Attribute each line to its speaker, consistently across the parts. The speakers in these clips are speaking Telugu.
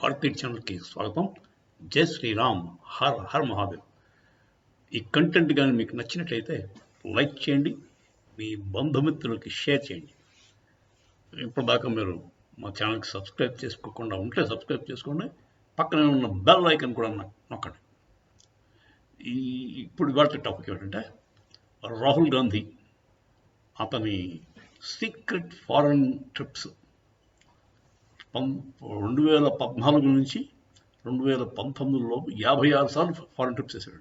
Speaker 1: కార్తీక్ ఛానల్కి స్వాగతం. జై శ్రీరామ్, హర్ హర్ మహాదేవ్. ఈ కంటెంట్ కానీ మీకు నచ్చినట్లయితే లైక్ చేయండి, మీ బంధుమిత్రులకి షేర్ చేయండి. ఇప్పటిదాకా మీరు మా ఛానల్కి సబ్స్క్రైబ్ చేసుకోకుండా ఉంటే సబ్స్క్రైబ్ చేసుకోండి, పక్కనే ఉన్న బెల్ ఐకన్ కూడా నొక్కండి. ఇప్పుడు ఇవాళ టాపిక్ ఏంటంటే రాహుల్ గాంధీ అతని సీక్రెట్ ఫారెన్ ట్రిప్స్ 2014 నుంచి 2019లో 56 సార్లు ఫారెన్ ట్రిప్స్ చేశాడు.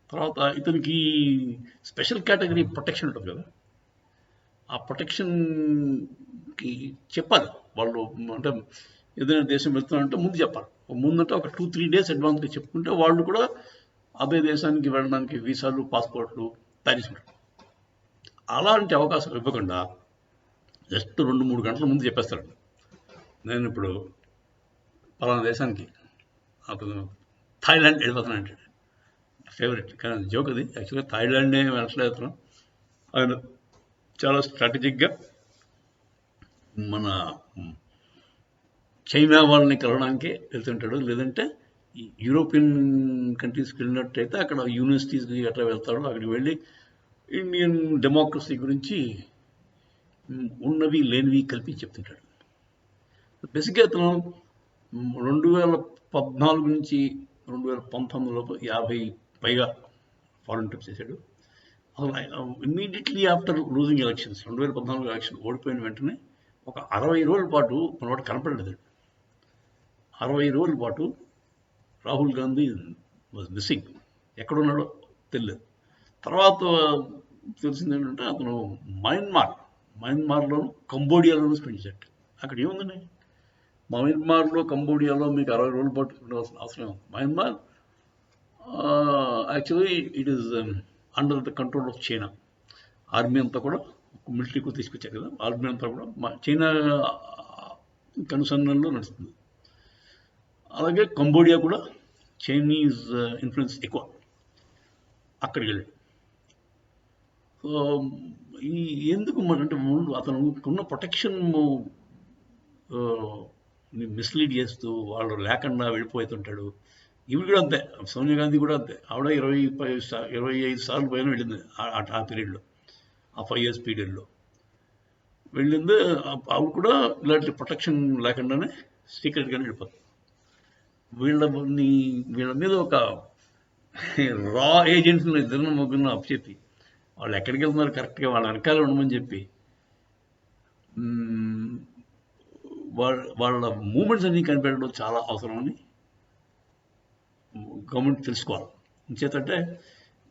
Speaker 1: తర్వాత ఇతనికి స్పెషల్ కేటగిరీ ప్రొటెక్షన్ ఉంటుంది కదా, ఆ ప్రొటెక్షన్కి చెప్పాలి వాళ్ళు. అంటే ఏదైనా దేశం వెళ్తున్నారంటే ముందు చెప్పాలి, ముందంటే ఒక 2-3 డేస్ అడ్వాన్స్గా చెప్పుకుంటే వాళ్ళు కూడా అదే దేశానికి వెళ్ళడానికి వీసాలు, పాస్పోర్ట్లు తయారు. అలాంటి అవకాశం ఇవ్వకుండా జస్ట్ 2-3 గంటల ముందు చెప్పేస్తాడు, నేను ఇప్పుడు పలానా దేశానికి, అతను థాయిలాండ్ వెళ్ళిపోతానంటే ఫేవరెట్. కానీ జోక్ అది, యాక్చువల్గా థాయిలాండే వెళ్ళట్లేదు. ఆయన చాలా స్ట్రాటజిక్గా మన చైనా వాళ్ళని కలవడానికే వెళ్తుంటాడు. లేదంటే యూరోపియన్ కంట్రీస్కి వెళ్ళినట్టయితే అక్కడ యూనివర్సిటీస్కి అట్లా వెళ్తాడు. అక్కడికి వెళ్ళి ఇండియన్ డెమోక్రసీ గురించి ఉన్నవి లేనివి కలిపి చెప్తుంటాడు. బేసిక్గా అతను 2014 నుంచి 2019లోపు 50 పైగా ఫారెన్ ట్రిప్స్ చేశాడు. అసలు immediately after losing elections, 2014 election ఓడిపోయిన వెంటనే ఒక 60 రోజుల పాటు మనవాడు కనపడలేదు. 60 రోజుల పాటు రాహుల్ గాంధీ వాజ్ మిస్సింగ్, ఎక్కడున్నాడో తెలియదు. తర్వాత తెలిసింది ఏంటంటే అతను మయన్మార్లోను కంబోడియాలోనూ స్పెండ్ చేశాడు. అక్కడ ఏముందండి, మయన్మార్లో కంబోడియాలో మీకు 60 రోజుల పాటు ఉండవలసిన అవసరం ఉంది. Myanmar actually it is under the control of China. Army అంతా కూడా మిలిటరీకి తీసుకొచ్చారు కదా, ఆర్మీ అంతా కూడా చైనా కనుసన్నల్లో నడుస్తుంది. అలాగే కంబోడియా కూడా చైనీస్ ఇన్ఫ్లుయెన్స్ ఎక్కువ. అక్కడికి వెళ్ళాడు. సో ఎందుకు అంటే అతను ఉన్న ప్రొటెక్షన్ మిస్లీడ్ చేస్తూ వాళ్ళు లేకుండా వెళ్ళిపోతుంటాడు. ఇవి కూడా అంతే, సోనియా గాంధీ కూడా అంతే. ఆవిడ 25 సార్లు పైన వెళ్ళింది ఆ పీరియడ్లో, ఆ 5 years పీరియడ్లో వెళ్ళింది. ఆవిడ కూడా ఇలాంటి ప్రొటెక్షన్ లేకుండానే సీక్రెట్గానే వెళ్ళిపోతుంది. వీళ్ళ మీద ఒక రా ఏజెంట్స్ని ఇద్దరు ముగ్గురు అప్పచెప్పి వాళ్ళు ఎక్కడికి వెళ్తున్నారు కరెక్ట్గా వాళ్ళ వెనకాల ఉండమని చెప్పి వాళ్ళ మూమెంట్స్ అన్నీ కనిపెట్టడం చాలా అవసరమని గవర్నమెంట్ తెలుసుకోవాలి. ఇంచేతంటే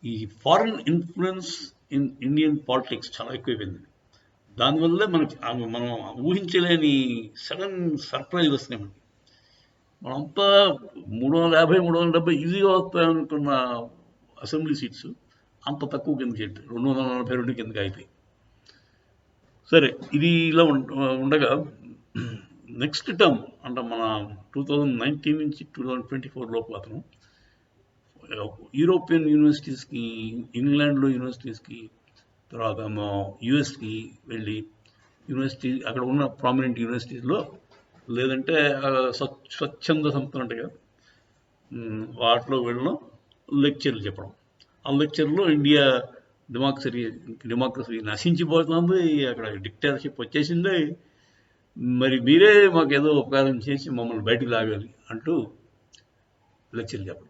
Speaker 1: ఈ foreign influence in Indian politics చాలా ఎక్కువైపోయింది. దానివల్లే మనం ఊహించలేని సడన్ సర్ప్రైజ్ వస్తున్నాయి మనకి. మనంతా 350, 370 ఈజీగా వస్తాయనుకున్న అసెంబ్లీ సీట్స్ అంత తక్కువ కింద చేయండి, 242 కిందకి అయిపోయి. సరే, ఇది ఇలా ఉండగా నెక్స్ట్ టర్మ్ అంటే మన 2019 నుంచి 2024 లోపు అతను యూరోపియన్ యూనివర్సిటీస్కి, ఇంగ్లాండ్లో యూనివర్సిటీస్కి, తర్వాత యుఎస్కి వెళ్ళి యూనివర్సిటీ అక్కడ ఉన్న ప్రామినెంట్ యూనివర్సిటీస్లో, లేదంటే స్వచ్ఛంద సంస్థలు ఉంటాయి కదా, వాటిలో వెళ్ళడం, లెక్చర్లు చెప్పడం. ఆ లెక్చర్లో ఇండియా డెమోక్రసీ నశించిపోతుంది, అక్కడ డిక్టేటర్షిప్ వచ్చేసింది, మరి మీరే మాకు ఏదో ఉపకారం చేసి మమ్మల్ని బయటికి లాగాలి అంటూ లెక్చర్లు చెప్పడం.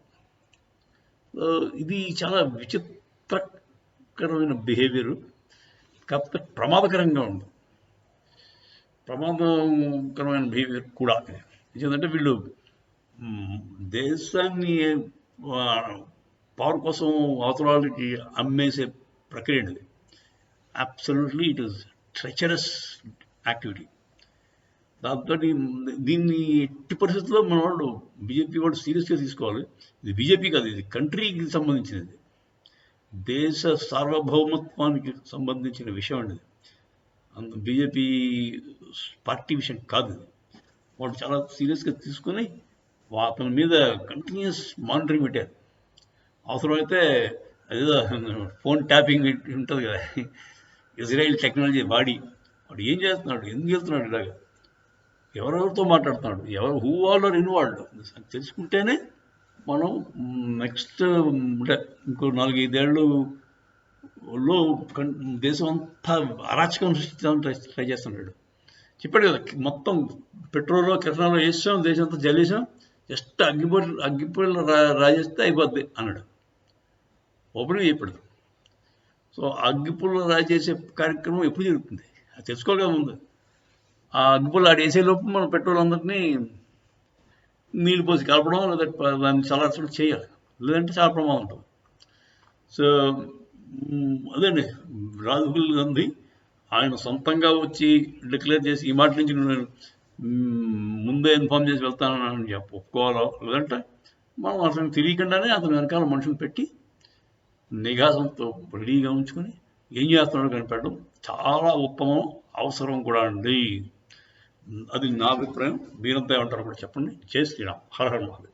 Speaker 1: ఇది చాలా విచిత్రకరమైన బిహేవియర్, కాకపోతే ప్రమాదకరంగా ఉంది. ప్రమాదకరమైన బిహేవియర్ కూడా. ఎందుకంటే వీళ్ళు దేశాన్ని పవర్ కోసం అవసరాలకి అమ్మేసే ప్రక్రియ ఇది. Absolutely it is treacherous activity. దాంతో దీన్ని ఎట్టి పరిస్థితుల్లో మన వాళ్ళు, బీజేపీ వాళ్ళు సీరియస్గా తీసుకోవాలి. ఇది బీజేపీ కాదు, ఇది కంట్రీకి సంబంధించినది, దేశ సార్వభౌమత్వానికి సంబంధించిన విషయం అండి. అంత బీజేపీ పార్టీ విషయం కాదు. వాళ్ళు చాలా సీరియస్గా తీసుకొని అతని మీద కంటిన్యూస్ మానిటరింగ్ పెట్టారు. అవసరమైతే అదేదో ఫోన్ ట్యాపింగ్ ఉంటుంది కదా, ఇజ్రాయెల్ టెక్నాలజీ వాడి వాడు ఏం చేస్తున్నాడు, ఎందుకు వెళ్తున్నాడు ఇలాగా, ఎవరెవరితో మాట్లాడుతున్నాడు, ఎవరు హూ ఆల్ ఆర్ ఇన్వాల్వ్డ్ తెలుసుకుంటేనే మనం నెక్స్ట్ అంటే ఇంకో 4-5 ఏళ్ళలో దేశం అంతా అరాచకం సృష్టించడానికి ట్రై చేస్తున్నాడు. చెప్పాడు కదా, మొత్తం పెట్రోల్లో కిరణాలు వేసాం, దేశం అంతా జల్లేసాం, జస్ట్ అగ్గిపుల్ల రాజేస్తే అయిపోద్ది అన్నాడు. ఓపెన్గా చెప్పాడు. సో అగ్గిపుల్ల రాజేసే కార్యక్రమం ఎప్పుడు జరుగుతుంది అది తెలుసుకోగా ముందు. ఆ అగ్గిపుల్ల ఆడ వేసే లోపు మనం పెట్రోల్ అందరినీ నీళ్ళు పోసి కలపడం లేదా దాన్ని చల్లార్చడం చేయాలి, లేదంటే చాలా ప్రమాదం ఉంటుంది. సో అదండి రాహుల్ గాంధీ ఆయన సొంతంగా వచ్చి డిక్లేర్ చేసి ఈ మాట నుంచి నేను ముందే ఇన్ఫార్మ్ చేసి వెళ్తానని చెప్పి ఒప్పుకోవాలో, లేదంటే మనం అతను తెలియకుండానే అతని వెనకాల మనుషులు పెట్టి నిఘాసంతో రెడీగా ఉంచుకొని ఏం చేస్తున్నాడో కనిపెట్టడం చాలా ఉత్తమం, అవసరం కూడా అండి. అది నా అభిప్రాయం. మీరంతా ఏమంటారు కూడా చెప్పండి. జై శ్రీరామ్. హర హర మహాదేవ్.